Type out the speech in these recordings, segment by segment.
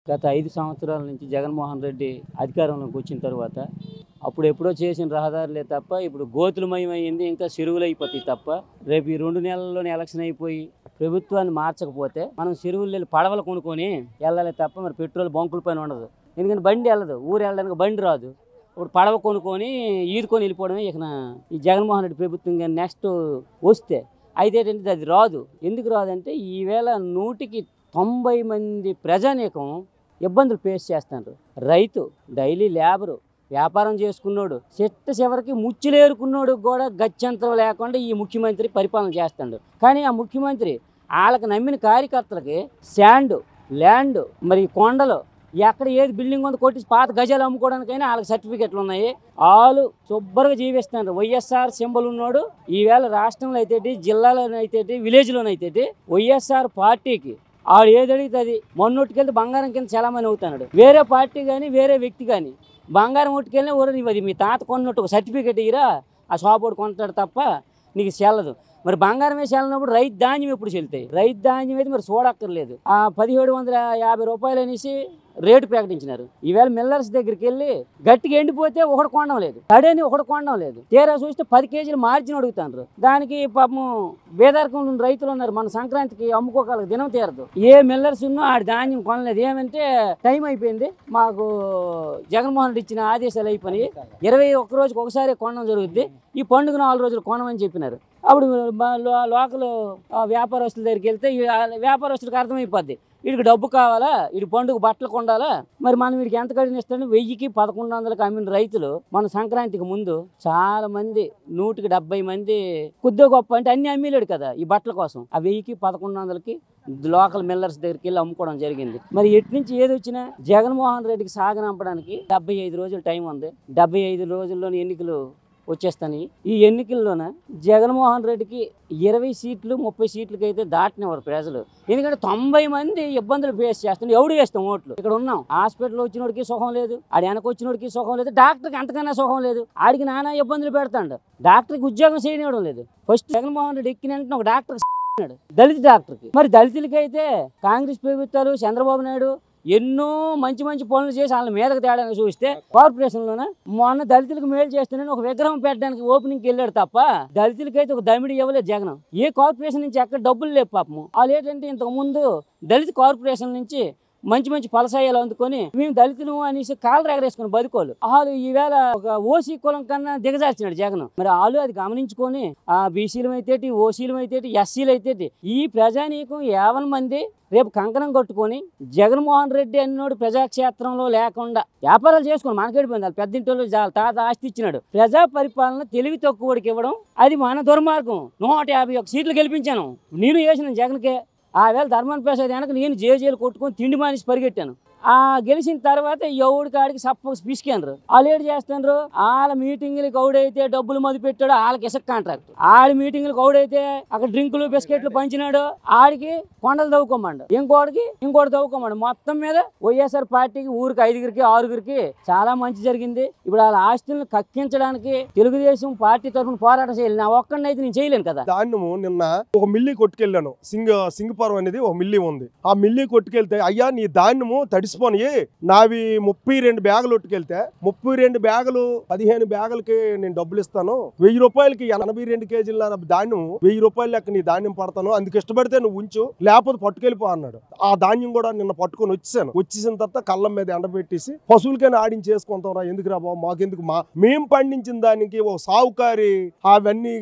గత 5 సంవత్సరాల నుంచి జగన్మోహన్ రెడ్డి అధికారంలోకి వచ్చిన తర్వాత అప్పుడు ఎప్పుడో చేసిన రహదారులే తప్ప ఇప్పుడు గోతులమయమైంది, ఇంకా చెరువులైపోతాయి తప్ప రేపు ఈ 2 నెలల్లోనే ఎలక్షన్ అయిపోయి ప్రభుత్వాన్ని మార్చకపోతే మనం చెరువులు వెళ్ళి పడవలు కొనుక్కొని వెళ్ళాలి తప్ప మరి పెట్రోల్ బంకుల పైన ఉండదు. ఎందుకంటే బండి వెళ్ళదు, ఊరు వెళ్ళడానికి బండి రాదు. ఇప్పుడు పడవ కొనుక్కొని ఈదుకొని వెళ్ళిపోవడమే ఇక ఈ జగన్మోహన్ రెడ్డి ప్రభుత్వం కానీ నెక్స్ట్ వస్తే అయితే ఏంటంటే అది రాదు. ఎందుకు రాదంటే ఈవేళ 190 మంది ప్రజానీకం ఇబ్బందులు ఫేస్ చేస్తున్నారు. రైతు, డైలీ లేబరు, వ్యాపారం చేసుకున్నాడు, చివరికి ముచ్చులేరుకున్నాడు కూడా గత్యంతరం లేకుండా ఈ ముఖ్యమంత్రి పరిపాలన చేస్తాడు. కానీ ఆ ముఖ్యమంత్రి వాళ్ళకి నమ్మిన కార్యకర్తలకి శాండ్, ల్యాండ్, మరి కొండలు ఎక్కడ ఏది బిల్డింగ్ ఉందో కొట్టి పాత గజాలు అమ్ముకోవడానికైనా వాళ్ళకి సర్టిఫికెట్లు ఉన్నాయి. వాళ్ళు శుభ్రంగా జీవిస్తున్నారు. వైఎస్ఆర్ సింబల్ ఉన్నాడు. ఈవేళ రాష్ట్రంలో అయితే, జిల్లాలోనైతే, విలేజ్లోనైతే వైఎస్ఆర్ పార్టీకి ఆడు ఏది అడిగితే అది మొన్నొట్టుకెళ్తే బంగారం కింద చలామణి అవుతున్నాడు. వేరే పార్టీ కానీ వేరే వ్యక్తి కానీ బంగారం ఒట్టుకెళ్ళినా ఊరు అది మీ తాత కొన్నట్టు ఒక సర్టిఫికెట్ ఇరా, ఆ షాపోడు కొంటాడు తప్ప నీకు చెల్లదు. మరి బంగారం వేసి వెళ్ళినప్పుడు రైతు ధాన్యం ఎప్పుడు చెల్లుతాయి? రైతు ధాన్యం అయితే మరి చూడక్కర్లేదు. ఆ 1750 రూపాయలు అనేసి రేటు ప్రకటించినారు. ఈవేళ మిల్లర్స్ దగ్గరికి వెళ్ళి గట్టిగా ఎండిపోతే ఒకటి కొనడం లేదు, తడని ఒకటి కొనడం లేదు. తీరా చూస్తే 10 కేజీలు మార్జిన్ అడుగుతారు. దానికి పాపం బేదారకం రైతులు ఉన్నారు. మన సంక్రాంతికి అమ్ముకోగల దినం తీరదు. ఏ మిల్లర్స్ ఉన్నో ఆడి ధాన్యం కొనలేదు. ఏమంటే టైం అయిపోయింది, మాకు జగన్మోహన్ రెడ్డి ఇచ్చిన ఆదేశాలు అయిపోయి 21 రోజుకి ఒకసారి కొనడం జరుగుద్ది, ఈ పండుగ 4 రోజులు కొనమని చెప్పినారు. అప్పుడు లోకల్ వ్యాపారస్తుల దగ్గరికి వెళ్తే వ్యాపారస్తులకు అర్థమైపోద్ది, వీడికి డబ్బు కావాలా, వీడి పండుగ బట్టలు కొండాలా, మరి మనం వీడికి ఎంత కడిగిస్తాడు. 1000కి 1100కి అమ్మిన రైతులు మన సంక్రాంతికి ముందు చాలా మంది 170 మంది కొద్దిగా గొప్ప అంటే అన్ని అమ్మేలేడు కదా ఈ బట్టల కోసం. ఆ 1000కి 1100కి లోకల్ మిల్లర్స్ దగ్గరికి వెళ్ళి అమ్ముకోవడం జరిగింది. మరి ఎటు నుంచి ఏది వచ్చినా జగన్మోహన్ రెడ్డికి సాగనంపడానికి 75 రోజులు టైం ఉంది. 75 రోజుల్లోని ఎన్నికలు వచ్చేస్తాయి. ఈ ఎన్నికల్లోన జగన్మోహన్ రెడ్డికి 20 సీట్లు 30 సీట్లకి అయితే దాటినవారు ప్రజలు. ఎందుకంటే 90 మంది ఇబ్బందులు ఫేస్ చేస్తున్నారు. ఎవడు వేస్తాం ఓట్లు? ఇక్కడ ఉన్నాం, హాస్పిటల్ వచ్చినోడికి సుఖం లేదు, ఆడి వెనక వచ్చినోడికి సుఖం లేదు, డాక్టర్కి అంతకన్నా సుఖం లేదు. ఆడికి నానా ఇబ్బందులు పెడతాడు, డాక్టర్కి ఉద్యోగం చేయడం లేదు. ఫస్ట్ జగన్మోహన్ రెడ్డి ఎక్కిన వెంటనే ఒక డాక్టర్ దళిత డాక్టర్కి. మరి దళితులకైతే కాంగ్రెస్ ప్రభుత్వాలు చంద్రబాబు నాయుడు ఎన్నో మంచి మంచి పనులు చేసి వాళ్ళ మీదకి తేడానికి చూస్తే కార్పొరేషన్లోనే మొన్న దళితులకు మేలు చేస్తున్నాను ఒక విగ్రహం పెట్టడానికి ఓపెనింగ్కి వెళ్ళాడు తప్ప దళితులకైతే ఒక దమిడి ఇవ్వలేదు జగన్. ఏ కార్పొరేషన్ నుంచి ఎక్కడ డబ్బులు లేవు పాపము. వాళ్ళు ఏంటంటే ఇంతకు ముందు దళిత కార్పొరేషన్ నుంచి మంచి మంచి ఫలసాయాలు అందుకొని మేము దళితులు అనేసి కాళ్ళు ఎగరేసుకుని బతుకోలు. వాళ్ళు ఈవేళ ఒక ఓసీ కులం కన్నా దిగజార్చినాడు జగన్. మరి వాళ్ళు అది గమనించుకొని ఆ బీసీలు అయితేటి, ఓసీలు అయితేటి, ఎస్సీలు అయితేటి ఈ ప్రజానీకం 50 మంది రేపు కంకణం కట్టుకొని జగన్మోహన్ రెడ్డి అన్నోడు ప్రజాక్షేత్రంలో లేకుండా వ్యాపారాలు చేసుకుని మనకెడిపోయింది. వాళ్ళు పెద్దింటి తాత ఆస్తి ఇచ్చినాడు. ప్రజా పరిపాలన తెలివి తక్కువడికి ఇవ్వడం అది మన దుర్మార్గం. 151 సీట్లు గెలిపించాను నేను, వేసిన జగన్కే. ఆ వేళ ధర్మాన ప్రసాద్ వెనక నేను జేజేలు కొట్టుకొని తిండి మానేసి పరిగెట్టాను. ఆ గెలిచిన తర్వాత ఎవడి కాడికి సప్ప పిసికారు. వాళ్ళు ఏడు చేస్తున్నారు, వాళ్ళ మీటింగ్లకు ఎవడైతే డబ్బులు మది పెట్టాడో వాళ్ళకి ఇసుక కాంట్రాక్ట్, ఆడి మీటింగ్లకు ఎవడైతే అక్కడ డ్రింకులు బిస్కెట్లు పంచినాడో ఆడికి కొండలు తవ్వుకోమండు, ఇంకోటి తవ్వుకోమండు. మొత్తం మీద వైఎస్ఆర్ పార్టీకి ఊరికి 5గురికి 6గురికి చాలా మంచి జరిగింది. ఇప్పుడు వాళ్ళ ఆస్తులను కక్కించడానికి తెలుగుదేశం పార్టీ తరఫున పోరాటం చేయాలి. నా ఒక్కడినైతే నేను చేయలేను కదా. ధాన్యము నిన్న ఒక మిల్లీ కొట్టుకెళ్ళాను. సింగపురం అనేది ఒక మిల్లీ ఉంది. ఆ మిల్లీ కొట్టుకెళ్తే అయ్యా నీ ధాన్యము తడిసిపోయి నావి 32 బ్యాగులు ఒట్టుకెళ్తే 32 బ్యాగులు 15 బ్యాగులకి నేను డబ్బులు ఇస్తాను, 1000 రూపాయలకి 82 కేజీల ధాన్యం 1000 రూపాయలు లెక్క నీ ధాన్యం పడతాను, అందుకు ఇష్టపడితే నువ్వు ఉంచు లేకపోతే పట్టుకెళ్ళిపో అన్నాడు. ఆ ధాన్యం కూడా నిన్న పట్టుకొని వచ్చేసాను. వచ్చేసిన తర్వాత కళ్ళం మీద ఎండబెట్టేసి పశువులకైనా ఆడించేసుకుంటాం రా, ఎందుకు రా బాబు మాకెందుకు, మేము పండించిన దానికి ఓ సావుకారి అవన్నీ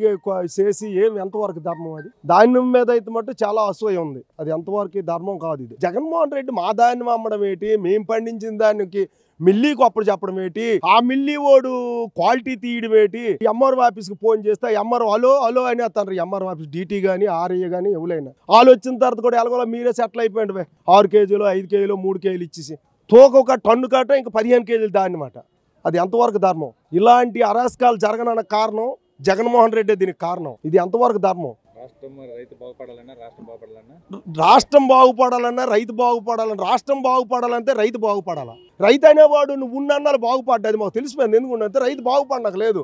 చేసి ఎంతవరకు ధర్మం? అది ధాన్యం మీద అయితే మట్టు చాలా అసూయ ఉంది. అది ఎంతవరకు ధర్మం కాదు. ఇది జగన్మోహన్ రెడ్డి మా ధాన్యం అమ్మడం ఏంటి, మేము పండించిన దానికి మిల్లీకి అప్పుడు చెప్పడం ఏంటి, ఆ మిల్లీ ఓడు క్వాలిటీ తీయడం ఏంటి? ఎంఆర్ఓ ఆఫీస్కి ఫోన్ చేస్తే ఎంఆర్ఓ హలో హలో అని అతను ఎంఆర్ఓ ఆఫీస్ డీటీ కానీ ఆర్ఏ కానీ ఎవరైనా వాళ్ళు వచ్చిన తర్వాత కూడా ఎలాగోలా మీరే సెటిల్ అయిపోయింది. 6 కేజీలు 5 కేజీలు 3 కేజీలు ఇచ్చేసి తోక ఒక టన్ను కాట ఇంకా 15 కేజీలు దాన్నమాట. అది ఎంతవరకు ధర్మం? ఇలాంటి అరాచకాలు జరగనన్న కారణం జగన్మోహన్ రెడ్డి, దీనికి కారణం. ఇది ఎంతవరకు ధర్మం? రాష్ట్రం బాగుపడాలన్నా రైతు బాగుపడాలన్నా, రాష్ట్రం బాగుపడాలంటే రైతు బాగుపడాలా. రైతు అనేవాడు నువ్వు ఉన్నన్నాళ్ళు బాగుపడ్డా, అది మాకు తెలిసిపోయింది. ఎందుకంటే రైతు బాగుపడనకు లేదు.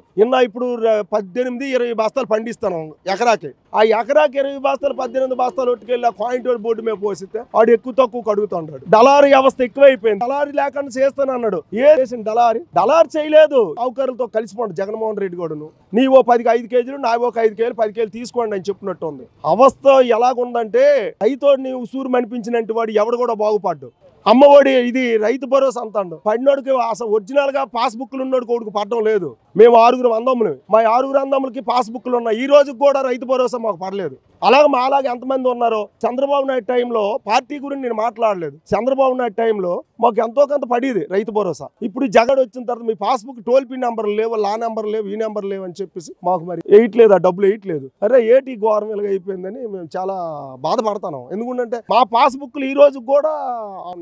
ఇప్పుడు 18-20 బస్తాలు పండిస్తాను ఎకరాకి. ఆ ఎకరాకి 20 బస్తాలు 18 బస్తాలు ఒట్టుకెళ్ళి ఆ కాయింట్ బోర్డు మీద పోసిస్తే వాడు ఎక్కువ తక్కువ కడుగుతుంటాడు. దళారీ వ్యవస్థ ఎక్కువైపోయింది. దళారీ లేకుండా చేస్తానన్నాడు. ఏ చేసిన దళారీ చేయలేదు. సావుకారులతో కలిసిపోండి జగన్మోహన్ రెడ్డి కూడా. నీవో 10కి 5 కేజీలు, నావో 5 కేజీలు 10 కేజీలు తీసుకోండి అని చెప్పినట్టు ఉంది. అవస్థ ఎలాగుందంటే రైతోడు నీవు సూరు మనిపించినట్టు వాడు ఎవడు కూడా బాగుపడ్డు. అమ్మఒడి ఇది రైతు భరోసా అంటాడు. పడినోడికి అసలు ఒరిజినల్ గా పాస్బుక్లు ఉన్నోడికి కొడుకు పడడం లేదు. మేము 6 అందములు, మా 6 అందములకి పాస్బుక్లు ఉన్నాయి. ఈ రోజుకి కూడా రైతు భరోసా మాకు పడలేదు. అలాగే మా అలాగే ఎంతమంది ఉన్నారో. చంద్రబాబు నాయుడు టైంలో పార్టీ గురించి నేను మాట్లాడలేదు. చంద్రబాబు నాయుడు టైంలో మాకు ఎంతో కొంత పడేది రైతు భరోసా. ఇప్పుడు జగన్ వచ్చిన తర్వాత మీ పాస్బుక్ టోల్ పీ నెంబర్ లేవు, లా నెంబర్ లేవు, ఈ నెంబర్ లేవు అని చెప్పేసి మాకు మరి వేయట్లేదు, ఆ డబ్బులు వేయట్లేదు. అరే ఏటి గవర్నమెంట్ అయిపోయిందని మేము చాలా బాధపడతాం. ఎందుకంటే మా పాస్బుక్లు ఈ రోజు కూడా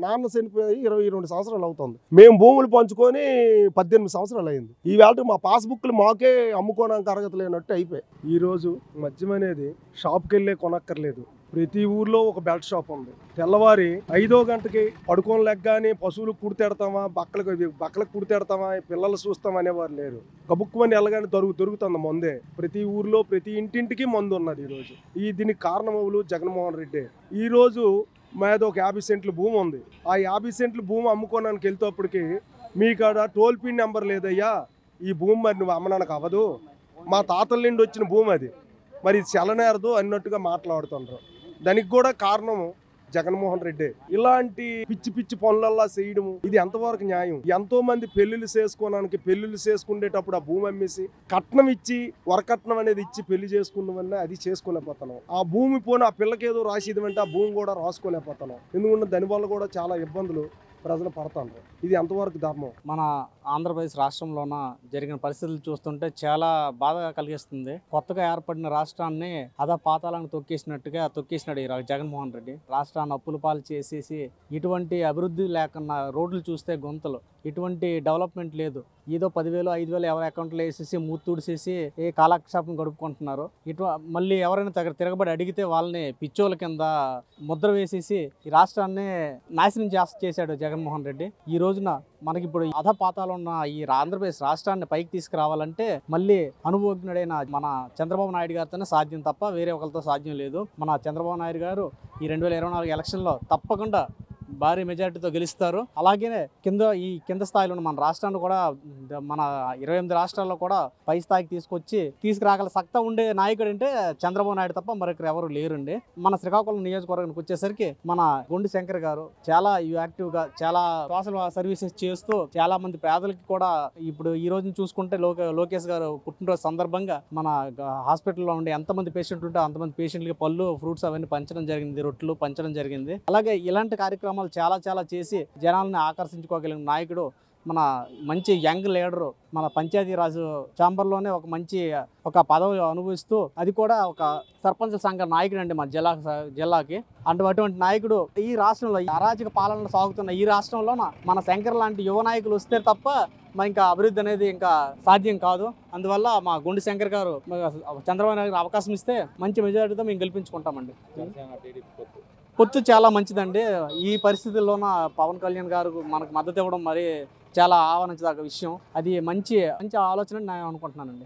నాన్న చనిపోయి 22 సంవత్సరాలు అవుతుంది. మేము భూములు పంచుకొని 18 సంవత్సరాలు అయింది. ఈ వేళ మా పాస్బుక్లు మాకే అమ్ముకోవడానికి అర్హత లేనట్టు అయిపోయాయి. ఈ రోజు మద్యం అనేది షాప్కి వెళ్ళే కొనక్కర్లేదు. ప్రతి ఊర్లో ఒక బెల్ట్ షాప్ ఉంది. తెల్లవారి 5వ గంటకి పడుకోని లెగ్గాని పశువులకు కుడితెడతామా, బక్కలకు కుడితెడతామా, పిల్లలు చూస్తామా అనేవారు లేరు. కబుక్కుమని వెళ్ళగానే దొరుకుతుంది మందే. ప్రతి ఊర్లో ప్రతి ఇంటింటికి మందు ఉన్నది ఈరోజు. దీనికి కారణమవులు జగన్మోహన్ రెడ్డి. ఈరోజు మాది ఒక 50 సెంట్ల భూమి ఉంది. ఆ 50 సెంట్ల భూమి అమ్ముకోవడానికి వెళ్తేప్పటికి మీకాడ టోల్ పిన్ నెంబర్ లేదయ్యా, ఈ భూమి మరి నువ్వు అమ్మడానికి అవ్వదు, మా తాతల నుండి వచ్చిన భూమి అది, మరి చెల్లనేరదు అన్నట్టుగా మాట్లాడుతుండ్రు. దానికి కూడా కారణం జగన్మోహన్ రెడ్డి. ఇలాంటి పిచ్చి పిచ్చి పనులల్లా చేయడము ఇది ఎంతవరకు న్యాయం? ఎంతో మంది పెళ్లిళ్ళు చేసుకోవడానికి పెళ్లిళ్ళు చేసుకునేటప్పుడు ఆ భూమి అమ్మేసి కట్నం ఇచ్చి వరకట్నం అనేది ఇచ్చి పెళ్లి చేసుకున్నామన్నా అది చేసుకోలేకపోతున్నాం. ఆ భూమి పోనీ ఆ పిల్లకి ఏదో రాసేది అంటే ఆ భూమి కూడా రాసుకోలేకపోతున్నాం. ఎందుకంటే దానివల్ల కూడా చాలా ఇబ్బందులు ప్రజలు పడతారు. ఇది ఎంతవరకు ధర్మం? మన ఆంధ్రప్రదేశ్ రాష్ట్రంలోన జరిగిన పరిస్థితులు చూస్తుంటే చాలా బాధ కలిగిస్తుంది. కొత్తగా ఏర్పడిన రాష్ట్రాన్ని అదా పాతాలను తొక్కేసినాడు ఈ జగన్మోహన్ రెడ్డి. రాష్ట్రాన్ని అప్పుల పాలు చేసేసి ఇటువంటి అభివృద్ధి లేకుండా రోడ్లు చూస్తే గుంతలు, ఇటువంటి డెవలప్మెంట్ లేదు. ఏదో 10,000 5,000 ఎవరి అకౌంట్లో వేసేసి మూతుడిసేసి ఏ కాలక్షేపం గడుపుకుంటున్నారు. మళ్ళీ ఎవరైనా తిరగబడి అడిగితే వాళ్ళని పిచ్చోళ్ళ కింద ముద్ర వేసేసి ఈ రాష్ట్రాన్ని నాశనం చేశాడు జగన్మోహన్ రెడ్డి. ఈ రోజున మనకి ఇప్పుడు అధపాతాలు ఉన్న ఈ ఆంధ్రప్రదేశ్ రాష్ట్రాన్ని పైకి తీసుకురావాలంటే మళ్ళీ అనుభవజ్ఞుడైన మన చంద్రబాబు నాయుడు గారితోనే సాధ్యం తప్ప వేరే ఒకరితో సాధ్యం లేదు. మన చంద్రబాబు నాయుడు గారు ఈ 2024 ఎలక్షన్లో తప్పకుండా భారీ మెజారిటీతో గెలుస్తారు. అలాగే కింద స్థాయిలో ఉన్న మన రాష్ట్రాన్ని కూడా మన 28 రాష్ట్రాల్లో కూడా పై స్థాయికి తీసుకురాగల సత్తా ఉండే నాయకుడు అంటే చంద్రబాబు నాయుడు తప్ప మరొకరు ఎవరు లేరండి. మన శ్రీకాకుళం నియోజకవర్గానికి వచ్చేసరికి మన గుండి శంకర్ గారు చాలా యాక్టివ్ గా చాలా సోషల్ సర్వీసెస్ చేస్తూ చాలా మంది పేదలకి కూడా ఇప్పుడు ఈ రోజున చూసుకుంటే లోకేష్ గారు పుట్టినరోజు సందర్భంగా మన హాస్పిటల్లో ఉండే ఎంతమంది పేషెంట్ ఉంటే అంతమంది పేషెంట్లకి పళ్ళు ఫ్రూట్స్ అవన్నీ పంచడం జరిగింది, రొట్టెలు పంచడం జరిగింది. అలాగే ఇలాంటి కార్యక్రమాలు చాలా చేసి జనాలను ఆకర్షించుకోగలిగిన నాయకుడు మన మంచి యంగ్ లీడరు. మన పంచాయతీరాజు ఛాంబర్లోనే ఒక పదవి అనుభవిస్తూ అది కూడా ఒక సర్పంచ్ సంఘ నాయకుడు అండి మన జిల్లాకి. అటువంటి నాయకుడు ఈ రాష్ట్రంలో అరాచక పాలన సాగుతున్న ఈ రాష్ట్రంలోన మన శంకర్ లాంటి యువ నాయకులు వస్తే తప్ప మరి ఇంకా అభివృద్ధి అనేది ఇంకా సాధ్యం కాదు. అందువల్ల మా గుండి శంకర్ గారు చంద్రబాబు నాయుడు అవకాశం ఇస్తే మంచి మెజారిటీతో మేము గెలిపించుకుంటామండి. పొత్తు చాలా మంచిదండి. ఈ పరిస్థితుల్లోన పవన్ కళ్యాణ్ గారు మనకు మద్దతు ఇవ్వడం మరి చాలా ఆహ్వానించదగ్గ విషయం. అది మంచి ఆలోచన నేను అనుకుంటున్నానండి.